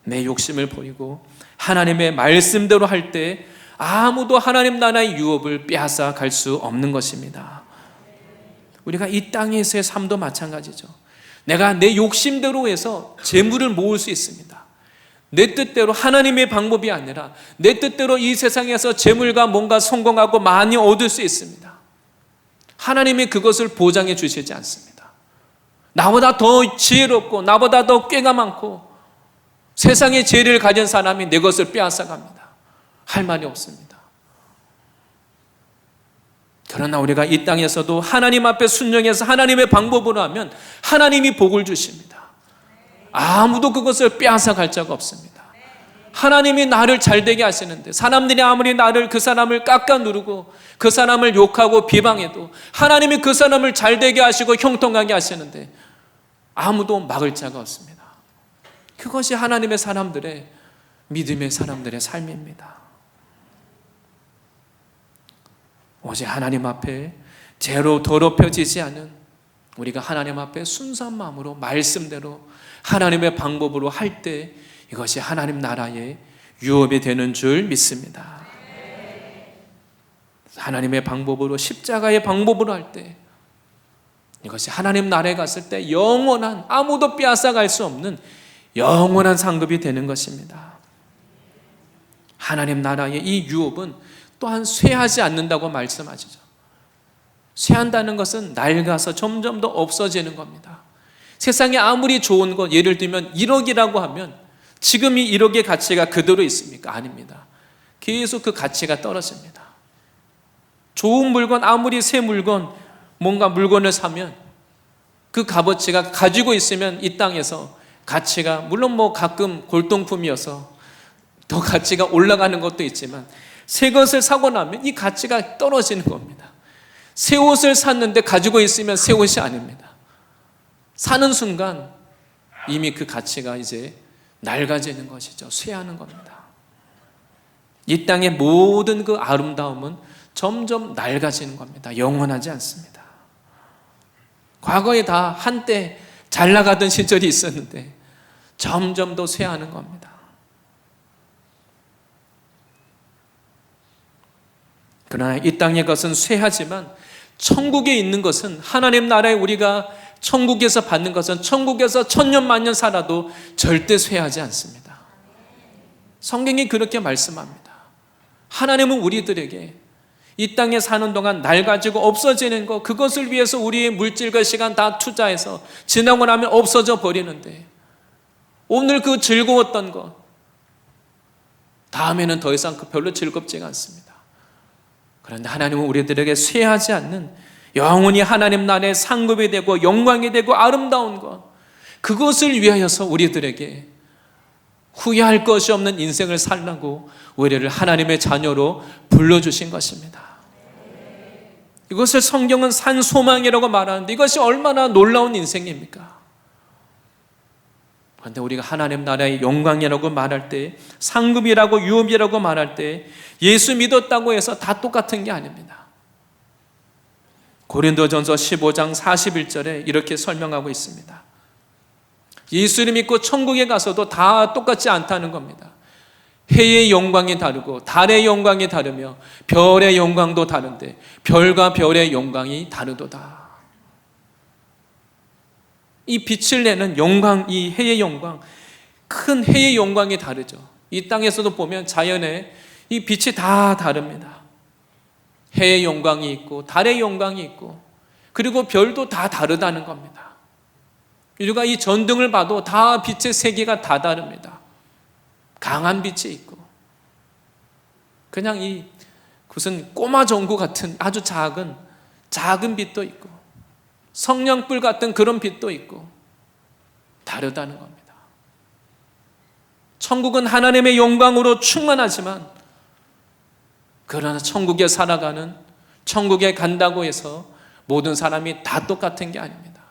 내 욕심을 버리고 하나님의 말씀대로 할 때 아무도 하나님 나라의 유업을 빼앗아 갈 수 없는 것입니다. 우리가 이 땅에서의 삶도 마찬가지죠. 내가 내 욕심대로 해서 재물을 모을 수 있습니다. 내 뜻대로, 하나님의 방법이 아니라 내 뜻대로 이 세상에서 재물과 뭔가 성공하고 많이 얻을 수 있습니다. 하나님이 그것을 보장해 주시지 않습니다. 나보다 더 지혜롭고 나보다 더 꾀가 많고 세상의 지혜를 가진 사람이 내 것을 빼앗아 갑니다. 할 말이 없습니다. 그러나 우리가 이 땅에서도 하나님 앞에 순종해서 하나님의 방법으로 하면 하나님이 복을 주십니다. 아무도 그것을 빼앗아 갈 자가 없습니다. 하나님이 나를 잘되게 하시는데 사람들이 아무리 나를 그 사람을 깎아 누르고 그 사람을 욕하고 비방해도 하나님이 그 사람을 잘되게 하시고 형통하게 하시는데 아무도 막을 자가 없습니다. 그것이 하나님의 사람들의 믿음의 사람들의 삶입니다. 오직 하나님 앞에 죄로 더럽혀지지 않은 우리가 하나님 앞에 순수한 마음으로 말씀대로 하나님의 방법으로 할 때 이것이 하나님 나라의 유업이 되는 줄 믿습니다. 하나님의 방법으로 십자가의 방법으로 할 때 이것이 하나님 나라에 갔을 때 영원한 아무도 빼앗아 갈 수 없는 영원한 상급이 되는 것입니다. 하나님 나라의 이 유업은 또한 쇠하지 않는다고 말씀하시죠. 쇠한다는 것은 낡아서 점점 더 없어지는 겁니다. 세상에 아무리 좋은 것, 예를 들면 1억이라고 하면 지금 이 1억의 가치가 그대로 있습니까? 아닙니다. 계속 그 가치가 떨어집니다. 좋은 물건, 아무리 새 물건, 뭔가 물건을 사면 그 값어치가 가지고 있으면 이 땅에서 가치가, 물론 뭐 가끔 골동품이어서 더 가치가 올라가는 것도 있지만 새 것을 사고 나면 이 가치가 떨어지는 겁니다. 새 옷을 샀는데 가지고 있으면 새 옷이 아닙니다. 사는 순간 이미 그 가치가 이제 낡아지는 것이죠. 쇠하는 겁니다. 이 땅의 모든 그 아름다움은 점점 낡아지는 겁니다. 영원하지 않습니다. 과거에 다 한때 잘 나가던 시절이 있었는데 점점 더 쇠하는 겁니다. 그러나 이 땅의 것은 쇠하지만 천국에 있는 것은, 하나님 나라에 우리가 천국에서 받는 것은 천국에서 천년 만년 살아도 절대 쇠하지 않습니다. 성경이 그렇게 말씀합니다. 하나님은 우리들에게 이 땅에 사는 동안 낡아지고 없어지는 것, 그것을 위해서 우리의 물질과 시간 다 투자해서 지나고 나면 없어져 버리는데, 오늘 그 즐거웠던 것 다음에는 더 이상 별로 즐겁지가 않습니다. 그런데 하나님은 우리들에게 쇠하지 않는 영원히 하나님 나라의 상급이 되고 영광이 되고 아름다운 것, 그것을 위하여서 우리들에게 후회할 것이 없는 인생을 살라고 우리를 하나님의 자녀로 불러주신 것입니다. 이것을 성경은 산소망이라고 말하는데 이것이 얼마나 놀라운 인생입니까? 그런데 우리가 하나님 나라의 영광이라고 말할 때, 상급이라고 유업이라고 말할 때 예수 믿었다고 해서 다 똑같은 게 아닙니다. 고린도전서 15장 41절에 이렇게 설명하고 있습니다. 예수를 믿고 천국에 가서도 다 똑같지 않다는 겁니다. 해의 영광이 다르고 달의 영광이 다르며 별의 영광도 다른데 별과 별의 영광이 다르도다. 이 빛을 내는 영광, 이 해의 영광, 큰 해의 영광이 다르죠. 이 땅에서도 보면 자연에 이 빛이 다 다릅니다. 해의 영광이 있고 달의 영광이 있고 그리고 별도 다 다르다는 겁니다. 우리가 이 전등을 봐도 다 빛의 세계가 다 다릅니다. 강한 빛이 있고 그냥 이 무슨 꼬마 전구 같은 아주 작은 빛도 있고 성냥불 같은 그런 빛도 있고 다르다는 겁니다. 천국은 하나님의 영광으로 충만하지만, 그러나 천국에 살아가는, 천국에 간다고 해서 모든 사람이 다 똑같은 게 아닙니다.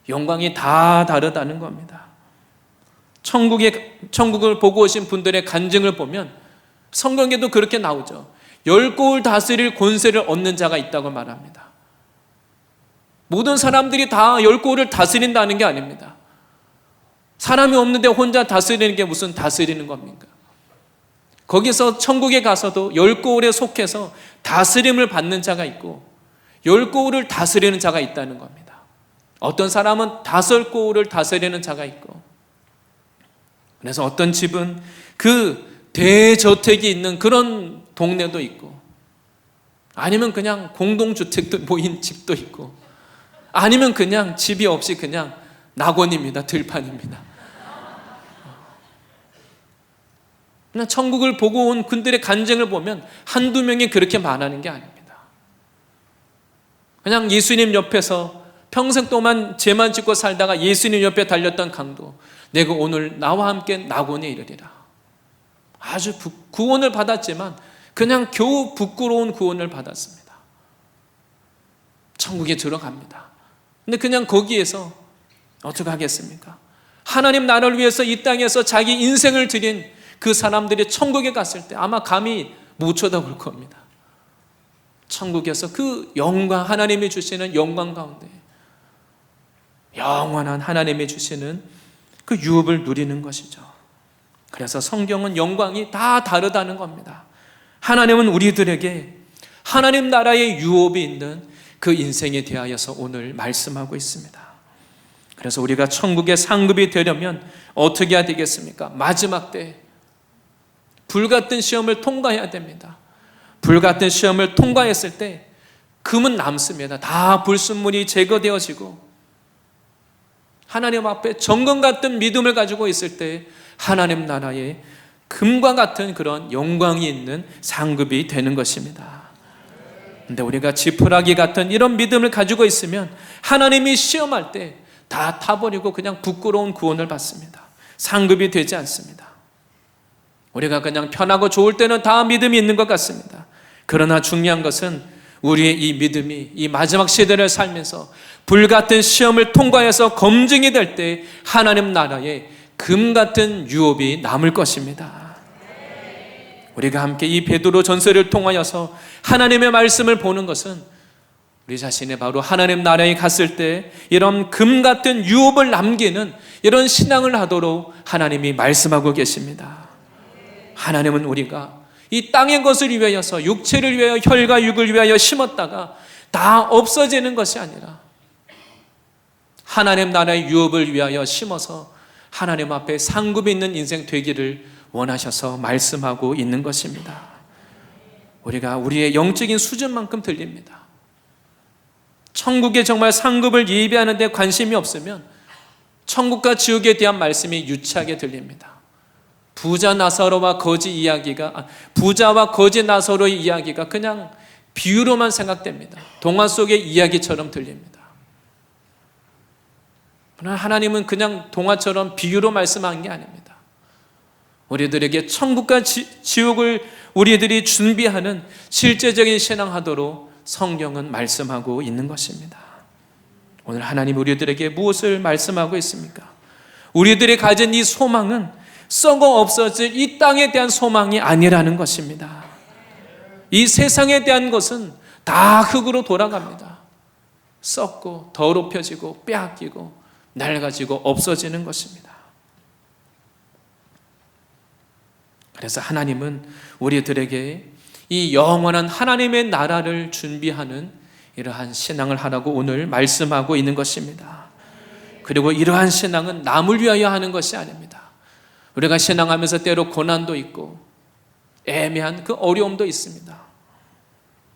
영광이 다 다르다는 겁니다. 천국을 보고 오신 분들의 간증을 보면 성경에도 그렇게 나오죠. 10고을 다스릴 권세를 얻는 자가 있다고 말합니다. 모든 사람들이 다 10고을을 다스린다는 게 아닙니다. 사람이 없는데 혼자 다스리는 게 무슨 다스리는 겁니까? 거기서 천국에 가서도 10고을에 속해서 다스림을 받는 자가 있고 10고을을 다스리는 자가 있다는 겁니다. 어떤 사람은 5고을을 다스리는 자가 있고, 그래서 어떤 집은 그 대저택이 있는 그런 동네도 있고, 아니면 그냥 공동주택도 모인 집도 있고, 아니면 그냥 집이 없이 그냥 낙원입니다. 들판입니다. 그냥 천국을 보고 온 그들의 간증을 보면 한두 명이 그렇게 말하는 게 아닙니다. 그냥 예수님 옆에서 평생 동안 죄만 짓고 살다가 예수님 옆에 달렸던 강도, 내가 오늘 나와 함께 낙원에 이르리라. 아주 구원을 받았지만 그냥 겨우 부끄러운 구원을 받았습니다. 천국에 들어갑니다. 근데 그냥 거기에서 어떻게 하겠습니까? 하나님 나라를 위해서 이 땅에서 자기 인생을 드린 그 사람들이 천국에 갔을 때 아마 감히 못 쳐다볼 겁니다. 천국에서 그 영광, 하나님이 주시는 영광 가운데 영원한 하나님이 주시는 그 유업을 누리는 것이죠. 그래서 성경은 영광이 다 다르다는 겁니다. 하나님은 우리들에게 하나님 나라의 유업이 있는 그 인생에 대하여서 오늘 말씀하고 있습니다. 그래서 우리가 천국의 상급이 되려면 어떻게 해야 되겠습니까? 마지막 때 불같은 시험을 통과해야 됩니다. 불같은 시험을 통과했을 때 금은 남습니다. 다 불순물이 제거되어지고 하나님 앞에 정금 같은 믿음을 가지고 있을 때 하나님 나라에 금과 같은 그런 영광이 있는 상급이 되는 것입니다. 근데 우리가 지푸라기 같은 이런 믿음을 가지고 있으면 하나님이 시험할 때 다 타버리고 그냥 부끄러운 구원을 받습니다. 상급이 되지 않습니다. 우리가 그냥 편하고 좋을 때는 다 믿음이 있는 것 같습니다. 그러나 중요한 것은 우리의 이 믿음이 이 마지막 시대를 살면서 불같은 시험을 통과해서 검증이 될 때 하나님 나라에 금 같은 유업이 남을 것입니다. 우리가 함께 이 베드로 전서를 통하여서 하나님의 말씀을 보는 것은 우리 자신이 바로 하나님 나라에 갔을 때 이런 금 같은 유업을 남기는 이런 신앙을 하도록 하나님이 말씀하고 계십니다. 하나님은 우리가 이 땅의 것을 위하여서 육체를 위하여 혈과 육을 위하여 심었다가 다 없어지는 것이 아니라 하나님 나라의 유업을 위하여 심어서 하나님 앞에 상급이 있는 인생 되기를 원하셔서 말씀하고 있는 것입니다. 우리가 우리의 영적인 수준만큼 들립니다. 천국에 정말 상급을 예비하는 데 관심이 없으면 천국과 지옥에 대한 말씀이 유치하게 들립니다. 부자와 거지 나사로의 이야기가 그냥 비유로만 생각됩니다. 동화 속의 이야기처럼 들립니다. 그러나 하나님은 그냥 동화처럼 비유로 말씀한 게 아닙니다. 우리들에게 천국과 지옥을 우리들이 준비하는 실제적인 신앙하도록 성경은 말씀하고 있는 것입니다. 오늘 하나님 우리들에게 무엇을 말씀하고 있습니까? 우리들이 가진 이 소망은 썩어 없어질 이 땅에 대한 소망이 아니라는 것입니다. 이 세상에 대한 것은 다 흙으로 돌아갑니다. 썩고 더럽혀지고 빼앗기고 낡아지고 없어지는 것입니다. 그래서 하나님은 우리들에게 이 영원한 하나님의 나라를 준비하는 이러한 신앙을 하라고 오늘 말씀하고 있는 것입니다. 그리고 이러한 신앙은 남을 위하여 하는 것이 아닙니다. 우리가 신앙하면서 때로 고난도 있고 애매한 그 어려움도 있습니다.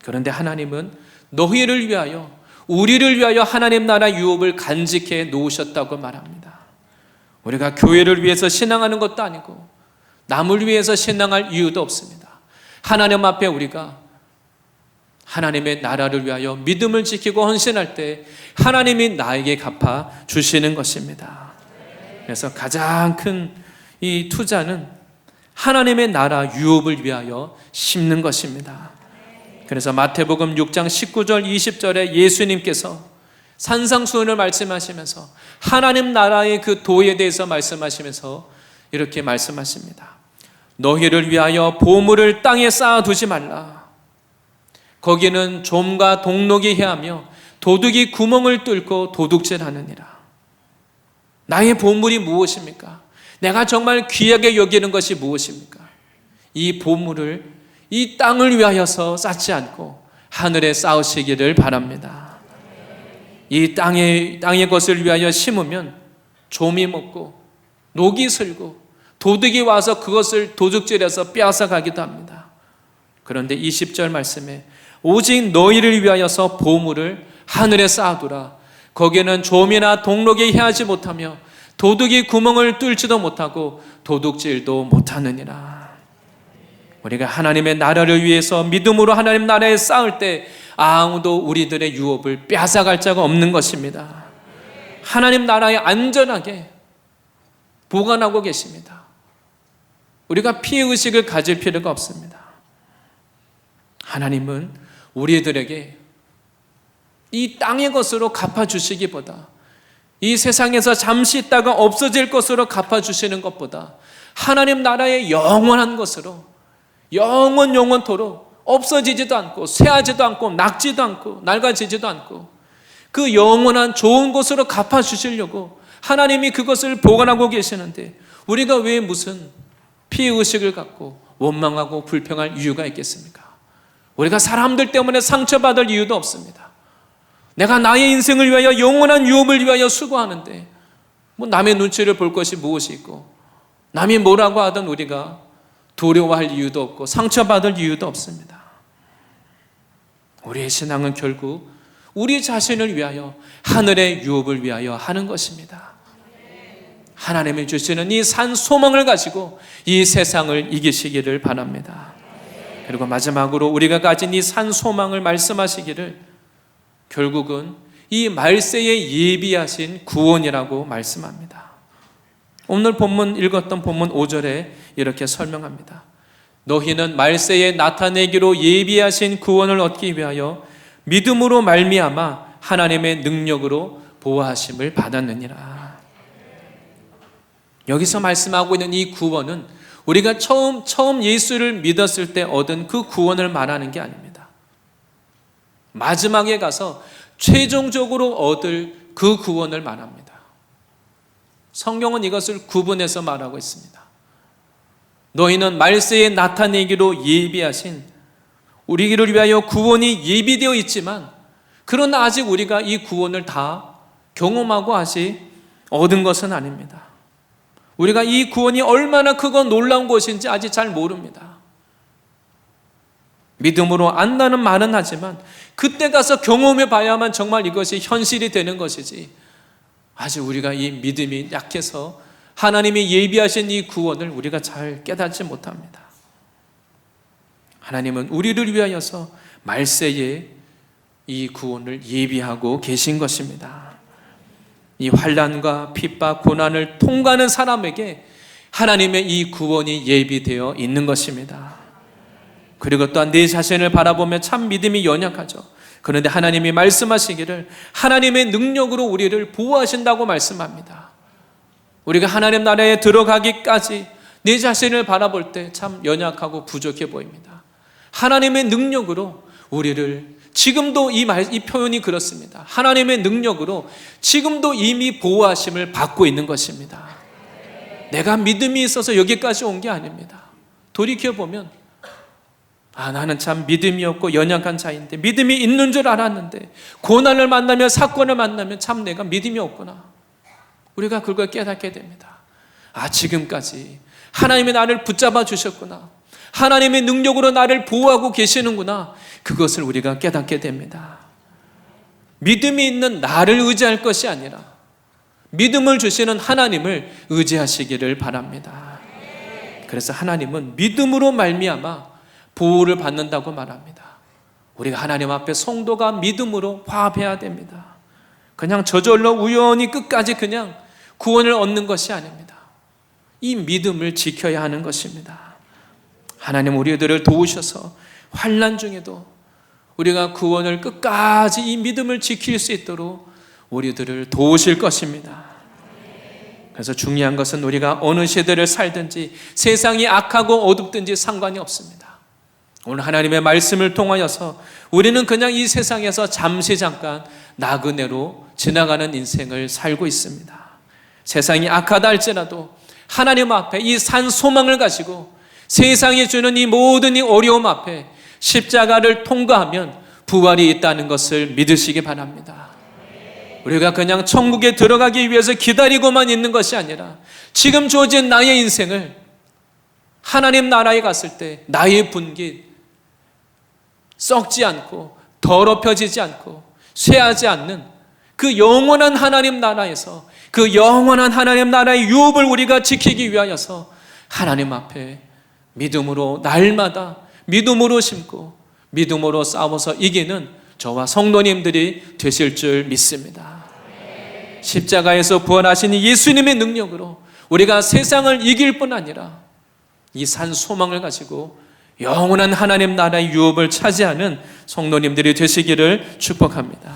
그런데 하나님은 너희를 위하여, 우리를 위하여 하나님 나라 유업을 간직해 놓으셨다고 말합니다. 우리가 교회를 위해서 신앙하는 것도 아니고 남을 위해서 신앙할 이유도 없습니다. 하나님 앞에 우리가 하나님의 나라를 위하여 믿음을 지키고 헌신할 때 하나님이 나에게 갚아 주시는 것입니다. 그래서 가장 큰 이 투자는 하나님의 나라 유업을 위하여 심는 것입니다. 그래서 마태복음 6장 19절 20절에 예수님께서 산상수훈을 말씀하시면서 하나님 나라의 그 도에 대해서 말씀하시면서 이렇게 말씀하십니다. 너희를 위하여 보물을 땅에 쌓아두지 말라. 거기는 좀과 동록이 해하며 도둑이 구멍을 뚫고 도둑질하느니라. 나의 보물이 무엇입니까? 내가 정말 귀하게 여기는 것이 무엇입니까? 이 보물을 이 땅을 위하여서 쌓지 않고 하늘에 쌓으시기를 바랍니다. 이 땅의 것을 위하여 심으면 좀이 먹고 녹이 슬고 도둑이 와서 그것을 도둑질해서 빼앗아 가기도 합니다. 그런데 20절 말씀에 오직 너희를 위하여서 보물을 하늘에 쌓아두라. 거기에는 좀이나 동록이 해하지 못하며 도둑이 구멍을 뚫지도 못하고 도둑질도 못하느니라. 우리가 하나님의 나라를 위해서 믿음으로 하나님 나라에 쌓을 때 아무도 우리들의 유업을 빼앗아갈 자가 없는 것입니다. 하나님 나라에 안전하게 보관하고 계십니다. 우리가 피해의식을 가질 필요가 없습니다. 하나님은 우리들에게 이 땅의 것으로 갚아주시기보다 이 세상에서 잠시 있다가 없어질 것으로 갚아주시는 것보다 하나님 나라의 영원한 것으로 영원토록 없어지지도 않고 쇠하지도 않고 낡지도 않고 낡아지지도 않고 그 영원한 좋은 곳으로 갚아주시려고 하나님이 그것을 보관하고 계시는데 우리가 왜 무슨 피해의식을 갖고 원망하고 불평할 이유가 있겠습니까? 우리가 사람들 때문에 상처받을 이유도 없습니다. 내가 나의 인생을 위하여 영원한 유업을 위하여 수고하는데 뭐 남의 눈치를 볼 것이 무엇이 있고 남이 뭐라고 하든 우리가 두려워할 이유도 없고 상처받을 이유도 없습니다. 우리의 신앙은 결국 우리 자신을 위하여, 하늘의 유업을 위하여 하는 것입니다. 하나님이 주시는 이 산 소망을 가지고 이 세상을 이기시기를 바랍니다. 그리고 마지막으로 우리가 가진 이 산 소망을 말씀하시기를 결국은 이 말세에 예비하신 구원이라고 말씀합니다. 오늘 본문 읽었던 본문 5절에 이렇게 설명합니다. 너희는 말세에 나타내기로 예비하신 구원을 얻기 위하여 믿음으로 말미암아 하나님의 능력으로 보호하심을 받았느니라. 여기서 말씀하고 있는 이 구원은 우리가 처음 예수를 믿었을 때 얻은 그 구원을 말하는 게 아닙니다. 마지막에 가서 최종적으로 얻을 그 구원을 말합니다. 성경은 이것을 구분해서 말하고 있습니다. 너희는 말세에 나타내기로 예비하신, 우리를 위하여 구원이 예비되어 있지만 그러나 아직 우리가 이 구원을 다 경험하고 아직 얻은 것은 아닙니다. 우리가 이 구원이 얼마나 크고 놀라운 것인지 아직 잘 모릅니다. 믿음으로 안다는 말은 하지만 그때 가서 경험해 봐야만 정말 이것이 현실이 되는 것이지, 아직 우리가 이 믿음이 약해서 하나님이 예비하신 이 구원을 우리가 잘 깨닫지 못합니다. 하나님은 우리를 위하여서 말세에 이 구원을 예비하고 계신 것입니다. 이 환난과 핍박, 고난을 통과하는 사람에게 하나님의 이 구원이 예비되어 있는 것입니다. 그리고 또한 내 자신을 바라보며 참 믿음이 연약하죠. 그런데 하나님이 말씀하시기를 하나님의 능력으로 우리를 보호하신다고 말씀합니다. 우리가 하나님 나라에 들어가기까지 내 자신을 바라볼 때 참 연약하고 부족해 보입니다. 하나님의 능력으로 우리를, 지금도 이 표현이 그렇습니다. 하나님의 능력으로 지금도 이미 보호하심을 받고 있는 것입니다. 내가 믿음이 있어서 여기까지 온 게 아닙니다. 돌이켜보면 나는 참 믿음이 없고 연약한 자인데, 믿음이 있는 줄 알았는데 고난을 만나며 사건을 만나면 참 내가 믿음이 없구나. 우리가 그걸 깨닫게 됩니다. 지금까지 하나님이 나를 붙잡아 주셨구나. 하나님의 능력으로 나를 보호하고 계시는구나. 그것을 우리가 깨닫게 됩니다. 믿음이 있는 나를 의지할 것이 아니라 믿음을 주시는 하나님을 의지하시기를 바랍니다. 그래서 하나님은 믿음으로 말미암아 보호를 받는다고 말합니다. 우리가 하나님 앞에 성도가 믿음으로 화합해야 됩니다. 그냥 저절로 우연히 끝까지 그냥 구원을 얻는 것이 아닙니다. 이 믿음을 지켜야 하는 것입니다. 하나님 우리들을 도우셔서 환난 중에도 우리가 구원을 끝까지 이 믿음을 지킬 수 있도록 우리들을 도우실 것입니다. 그래서 중요한 것은 우리가 어느 시대를 살든지 세상이 악하고 어둡든지 상관이 없습니다. 오늘 하나님의 말씀을 통하여서 우리는 그냥 이 세상에서 잠시 잠깐 나그네로 지나가는 인생을 살고 있습니다. 세상이 악하다 할지라도 하나님 앞에 이 산 소망을 가지고 세상이 주는 이 모든 이 어려움 앞에 십자가를 통과하면 부활이 있다는 것을 믿으시기 바랍니다. 우리가 그냥 천국에 들어가기 위해서 기다리고만 있는 것이 아니라 지금 주어진 나의 인생을 하나님 나라에 갔을 때 나의 분깃 썩지 않고 더럽혀지지 않고 쇠하지 않는 그 영원한 하나님 나라에서, 그 영원한 하나님 나라의 유업을 우리가 지키기 위하여서 하나님 앞에 믿음으로 날마다 믿음으로 심고 믿음으로 싸워서 이기는 저와 성도님들이 되실 줄 믿습니다. 십자가에서 부활하신 예수님의 능력으로 우리가 세상을 이길 뿐 아니라 이 산 소망을 가지고 영원한 하나님 나라의 유업을 차지하는 성도님들이 되시기를 축복합니다.